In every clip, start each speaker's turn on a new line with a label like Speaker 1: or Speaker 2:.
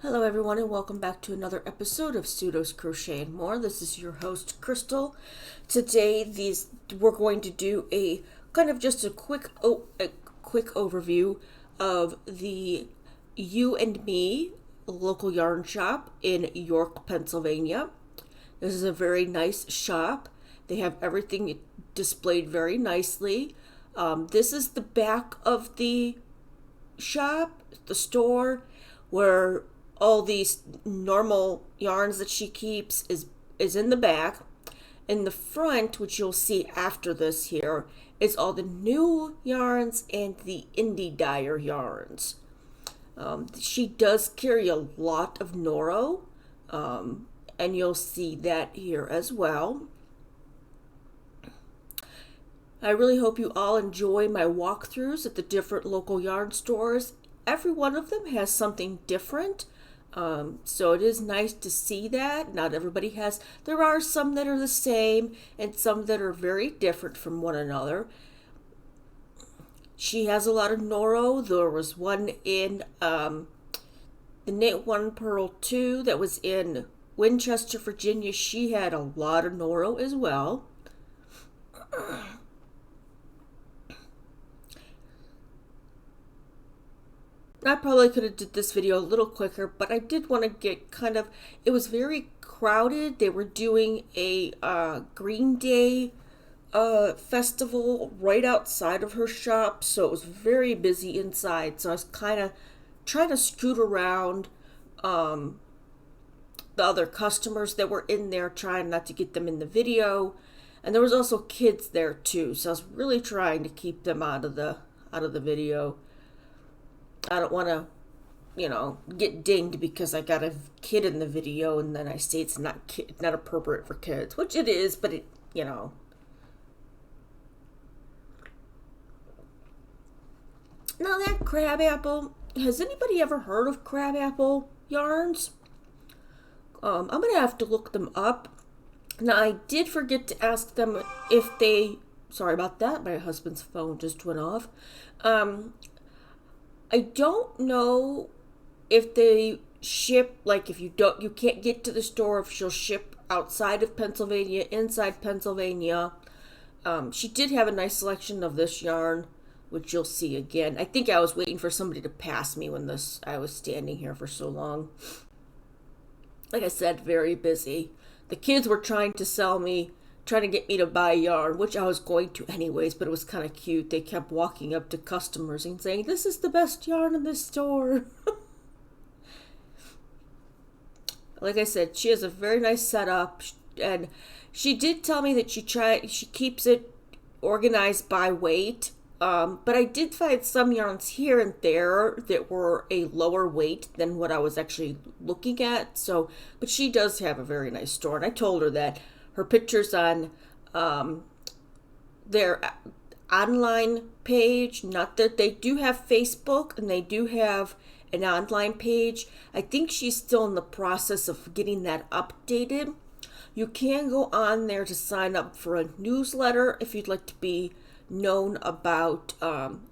Speaker 1: Hello everyone and welcome back to another episode of Pseudos Crochet and More. This is your host Crystal. Today we're going to do a kind of just a quick overview of the Ewe and Me local yarn shop in York, Pennsylvania. This is a very nice shop. They have everything displayed very nicely. This is the back of the shop, the store, where all these normal yarns that she keeps is in the back. In the front, which you'll see after this here, is all the new yarns and the indie dyer yarns. She does carry a lot of Noro, and you'll see that here as well. I really hope you all enjoy my walkthroughs at the different local yarn stores. Every one of them has something different. So it is nice to see that. Not everybody has. There are some that are the same and some that are very different from one another. She has a lot of Noro. There was one in the Knit One Purl 2 that was in Winchester, Virginia. She had a lot of Noro as well. I probably could have did this video a little quicker, but I did want to get it was very crowded. They were doing a Green Day festival right outside of her shop, so it was very busy inside. So I was kind of trying to scoot around the other customers that were in there, trying not to get them in the video. And there was also kids there too, so I was really trying to keep them out of the video. I don't want to, get dinged because I got a kid in the video and then I say it's not appropriate for kids, which it is, but Now that crabapple, has anybody ever heard of crabapple yarns? I'm going to have to look them up. Now, I did forget to ask them if they, sorry about that, my husband's phone just went off. I don't know if they ship, like if you can't get to the store, if she'll ship outside of Pennsylvania, inside Pennsylvania. She did have a nice selection of this yarn, which you'll see again. I think I was waiting for somebody to pass me when I was standing here for so long. Like I said, very busy. The kids were trying to get me to buy yarn, which I was going to anyways, but it was kind of cute. They kept walking up to customers and saying, "This is the best yarn in this store." Like I said, she has a very nice setup, and she did tell me that she keeps it organized by weight. But I did find some yarns here and there that were a lower weight than what I was actually looking at. But she does have a very nice store, and I told her that. Her pictures on their online page, not that they do have Facebook and they do have an online page. I think she's still in the process of getting that updated. You can go on there to sign up for a newsletter if you'd like to be known about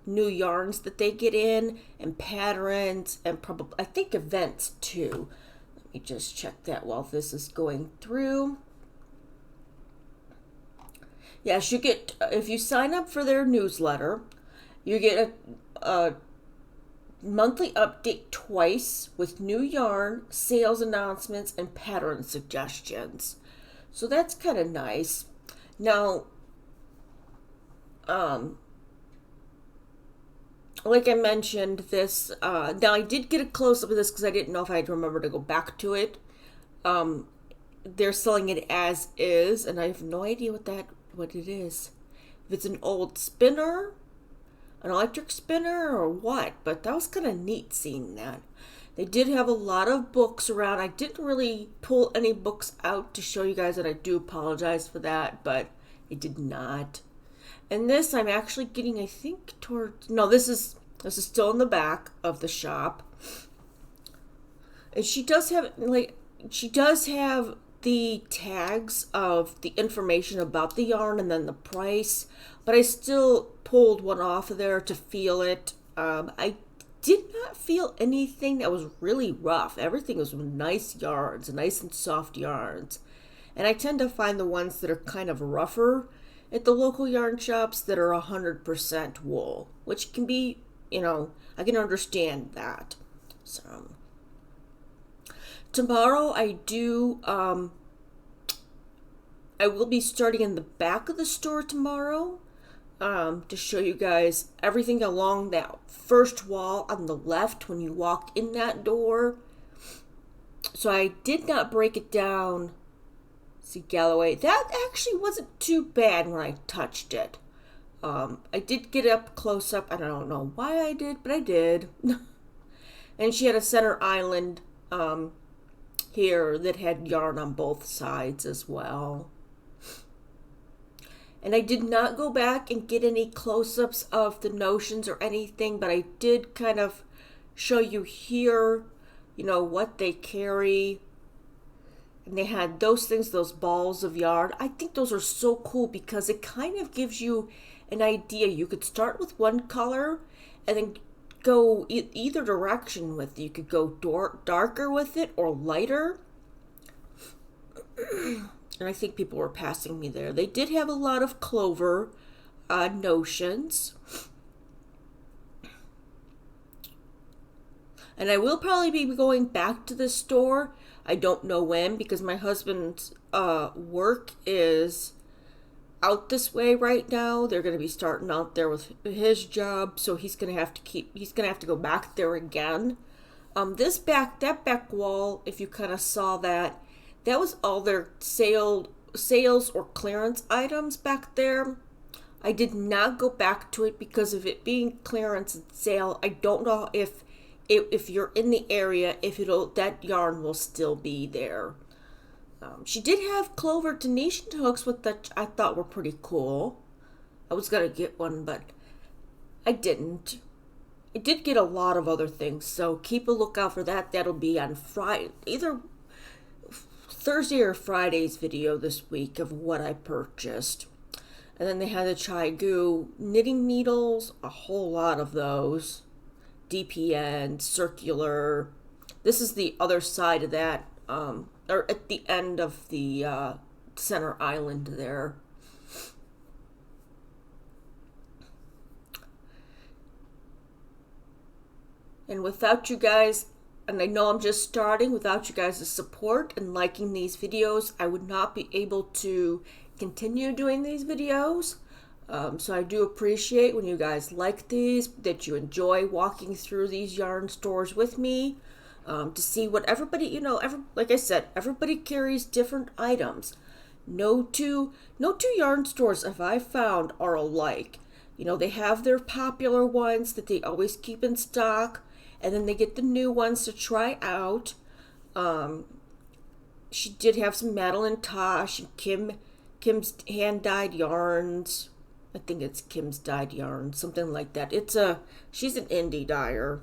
Speaker 1: new yarns that they get in and patterns and probably, I think, events too. Let me just check that while this is going through. Yes, you get, if you sign up for their newsletter, you get a monthly update twice with new yarn, sales announcements, and pattern suggestions. So that's kind of nice. Now, like I mentioned, this, now I did get a close-up of this because I didn't know if I'd remember to go back to it. They're selling it as is, and I have no idea what it is. If it's an old spinner, an electric spinner, or what, but that was kind of neat seeing that. They did have a lot of books around. I didn't really pull any books out to show you guys, and I do apologize for that, but I did not. And this I'm actually getting, I think, this is still in the back of the shop. And she does have the tags of the information about the yarn and then the price, but I still pulled one off of there to feel it. I did not feel anything that was really rough. Everything was nice yarns, nice and soft yarns. And I tend to find the ones that are kind of rougher at the local yarn shops that are 100% wool, which can be, I can understand that. So tomorrow I will be starting in the back of the store tomorrow to show you guys everything along that first wall on the left when you walk in that door. So I did not break it down. See, Galloway, that actually wasn't too bad when I touched it. I did get up close up. I don't know why I did, but I did. And she had a center island here that had yarn on both sides as well. And I did not go back and get any close-ups of the notions or anything, but I did kind of show you here, what they carry. And they had those things, those balls of yarn. I think those are so cool because it kind of gives you an idea. You could start with one color and then go either direction with it. You could go darker with it or lighter. And I think people were passing me there. They did have a lot of clover notions. And I will probably be going back to the store. I don't know when because my husband's work is out this way right now. They're going to be starting out there with his job, so he's going to have to go back there again. That back wall, if you kind of saw that was all their sales or clearance items back there. I did not go back to it because of it being clearance and sale. I don't know if you're in the area, that yarn will still be there. She did have clover Tunisian hooks that I thought were pretty cool. I was gonna get one, but I didn't. I did get a lot of other things, so keep a lookout for that. That'll be on Friday, either Thursday or Friday's video this week of what I purchased. And then they had the Chai-Gu knitting needles, a whole lot of those. DPN, circular. This is the other side of that, or at the end of the center island there. And without you guys, and I know I'm just starting, without you guys' support and liking these videos, I would not be able to continue doing these videos. So I do appreciate when you guys like these, that you enjoy walking through these yarn stores with me, to see what everybody, like I said, everybody carries different items. No two yarn stores, if I found, are alike. They have their popular ones that they always keep in stock, and then they get the new ones to try out. She did have some Madeline Tosh and Kim's hand-dyed yarns. I think it's Kim's dyed yarn, something like that. She's an indie dyer.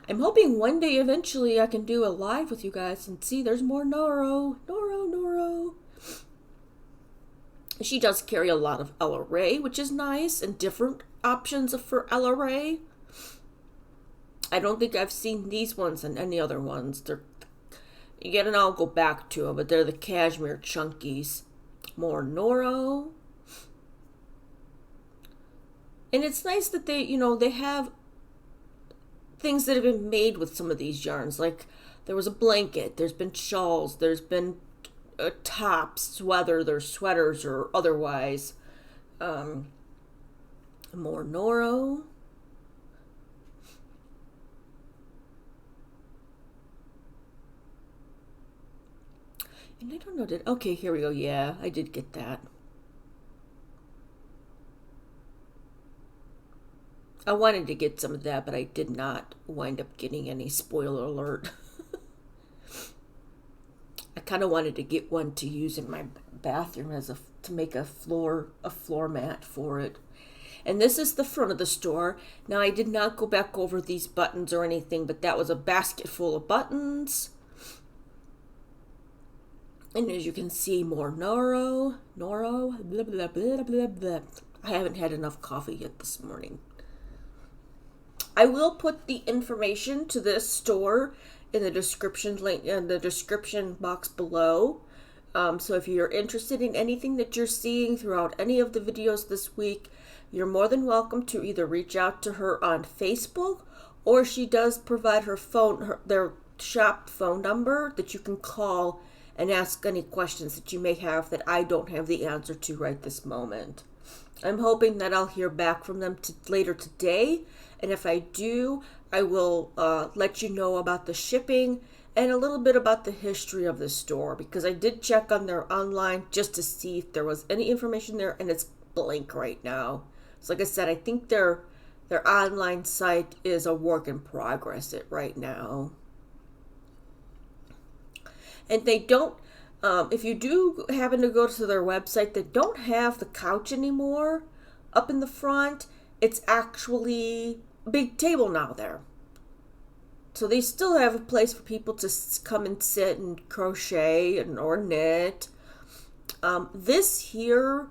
Speaker 1: I'm hoping one day eventually I can do a live with you guys and see there's more Noro. She does carry a lot of Ella Ray, which is nice, and different options for Ella Ray. I don't think I've seen these ones and any other ones. Again, and I'll go back to them, but they're the cashmere chunkies. More Noro. And it's nice that they have things that have been made with some of these yarns. Like, there was a blanket, there's been shawls, there's been tops, whether they're sweaters or otherwise. More Noro. And I don't know, okay, here we go. Yeah, I did get that. I wanted to get some of that, but I did not wind up getting any, spoiler alert. I kind of wanted to get one to use in my bathroom to make a floor mat for it. And this is the front of the store. Now, I did not go back over these buttons or anything, but that was a basket full of buttons. And as you can see, more Noro, blah, blah, blah, blah, blah. I haven't had enough coffee yet this morning. I will put the information to this store in the description link in the description box below. So if you're interested in anything that you're seeing throughout any of the videos this week, you're more than welcome to either reach out to her on Facebook, or she does provide their shop phone number that you can call and ask any questions that you may have that I don't have the answer to right this moment. I'm hoping that I'll hear back from them later today, and if I do, I will let you know about the shipping and a little bit about the history of the store, because I did check on their online just to see if there was any information there, and it's blank right now. So like I said, I think their online site is a work in progress right now. And they don't, if you do happen to go to their website, they don't have the couch anymore up in the front. It's actually a big table now there. So they still have a place for people to come and sit and crochet or knit. This here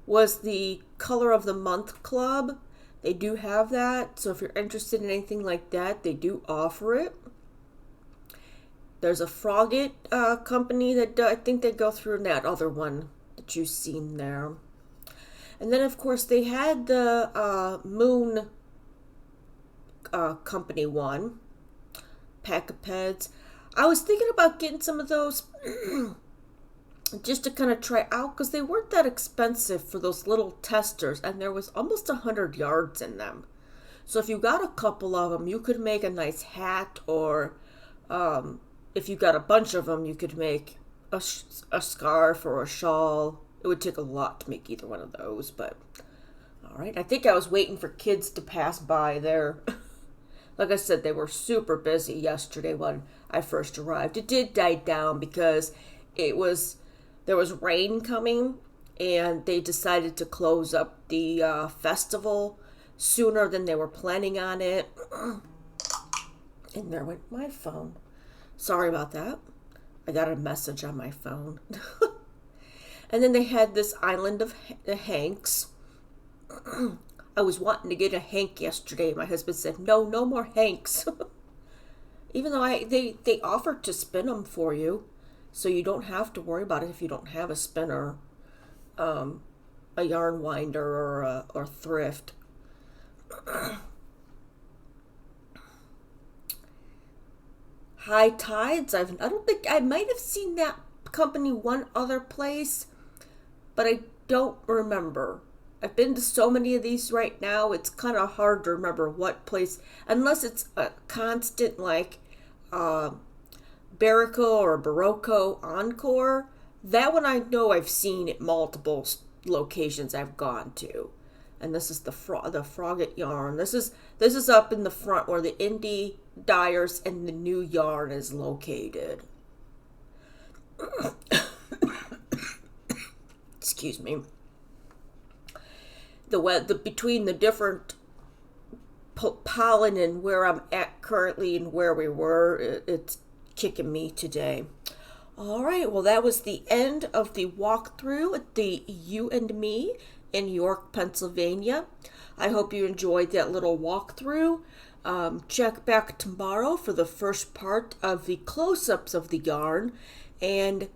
Speaker 1: was the Color of the Month Club. They do have that. So if you're interested in anything like that, they do offer it. There's a Frogget company that I think they go through that other one that you've seen there. And then, of course, they had the Moon company one, pack of peds. I was thinking about getting some of those just to kind of try out, because they weren't that expensive for those little testers, and there was almost 100 yards in them. So if you got a couple of them, you could make a nice hat, or if you got a bunch of them, you could make a scarf or a shawl. It would take a lot to make either one of those, but all right. I think I was waiting for kids to pass by there. Like I said, they were super busy yesterday when I first arrived. It did die down because there was rain coming, and they decided to close up the festival sooner than they were planning on it. And there went my phone. Sorry about that. I got a message on my phone. And then they had this island of Hanks. I was wanting to get a Hank yesterday. My husband said, no more Hanks. Even though they offered to spin them for you, so you don't have to worry about it if you don't have a spinner, a yarn winder, or thrift. High Tides. I don't think I might have seen that company one other place, but I don't remember. I've been to so many of these right now, it's kind of hard to remember what place, unless it's a constant like Barraco or Barocco Encore. That one I know I've seen at multiple locations I've gone to. And this is the Frogget yarn. This is up in the front where the indie dyers and the new yarn is located. Excuse me. The between the different pollen and where I'm at currently and where we were, it's kicking me today. All right, well, that was the end of the walkthrough at the Ewe and Me in York, Pennsylvania. I hope you enjoyed that little walkthrough. Check back tomorrow for the first part of the close-ups of the yarn. And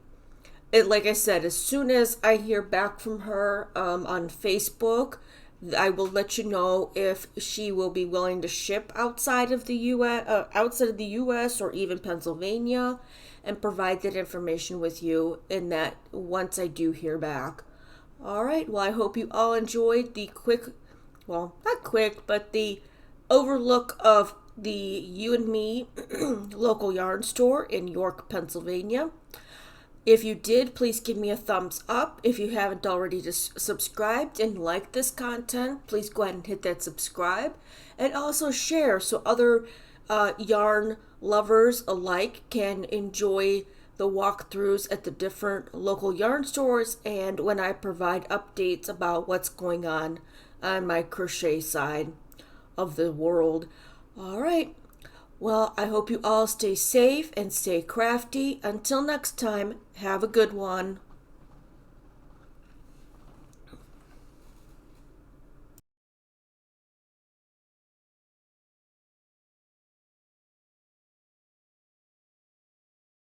Speaker 1: like I said, as soon as I hear back from her on Facebook, I will let you know if she will be willing to ship outside of the U.S. or even Pennsylvania, and provide that information with you in that once I do hear back. All right, well, I hope you all enjoyed the not quick, but the overlook of the Ewe and Me local yarn store in York, Pennsylvania. If you did, please give me a thumbs up. If you haven't already subscribed and liked this content, please go ahead and hit that subscribe. And also share so other yarn lovers alike can enjoy the walkthroughs at the different local yarn stores, and when I provide updates about what's going on my crochet side of the world. All right. Well, I hope you all stay safe and stay crafty. Until next time, have a good one.